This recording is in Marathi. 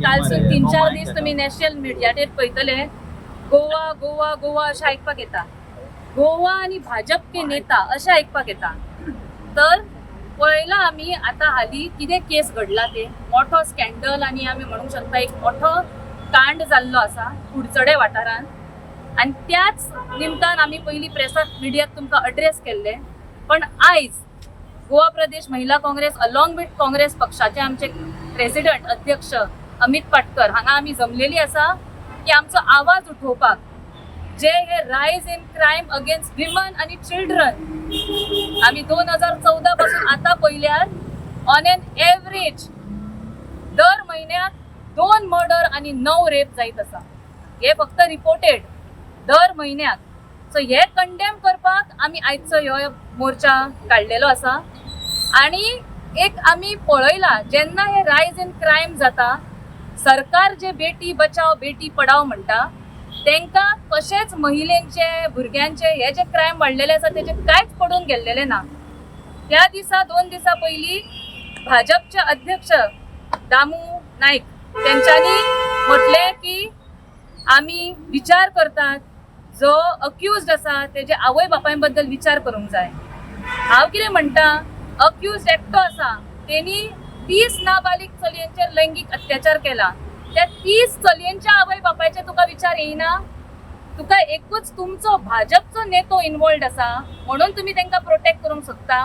कालसून 3-4 दीस तुम्ही नॅशनल मिडियाचेर पळयतले गोवा गोवा गोवा अशें आयकपाक येता, गोवा आनी भाजप के नेता अशें आयकपाक येता. तर पळयलां आमी आतां हालीं कितें केस घडला ते मोठो स्कॅन्डल आनी आमी म्हणूंक शकता एक मोठो कांड जाल्लो आसा कुडचडे वाठारांत. आनी त्याच निमतान आमी पयलीं प्रेसाक मिडियाक तुमकां अड्रेस केल्ले. पण आयज गोवा प्रदेश महिला काँग्रेस अलॉंग विथ काँग्रेस पक्षाचे आमचे प्रेसिडेंट अध्यक्ष अमित पाटकर हांगा आमी जमलेली आसा की आमचो आवाज उठोवपाक जे हे रायज इन क्रायम अगेन्स्ट विमन आनी चिल्ड्रन आमी 2014 पासून आतां पळयल्यार ऑन एन एवरेज दर म्हयन्याक 2 मर्डर आनी 9 रेप जायत आसा. हे फक्त रिपोर्टेड दर म्हयन्याक. सो हे कंडेम करपाक आमी आयचो ह्यो मोर्चा काडलेलो आसा. आनी एक आमी पळयला जेन्ना हे रायज इन क्रायम जाता सरकार जे बेटी बचाव बेटी पढाव म्हणटा तांकां कशेंच महिलेंचे भुरग्यांचे हे जे क्रायम वाडलेले आसा तेजे कांयच पडून गेल्लेले ना. त्या दिसा 2 दिसा पयलीं भाजपचे अध्यक्ष दामू नायक तेंच्यांनी म्हटले की आमी विचार करतात जो अक्यूज्ड आसा तेजे आवय बापाय बद्दल विचार करूंक जाय. हांव कितें म्हणटा अक्यूज्ड एकटो आसा तेणी 30 नाबालिग चलयांचेर लैंगीक अत्याचार केला. त्या 30 चलयांच्या आवय बापायचे तुका विचार येयना? तुका एकूच तुमचो भाजपचो नेतो इन्वॉल्ड आसा म्हणून तुम्ही तांकां प्रोटेक्ट करूंक शकता.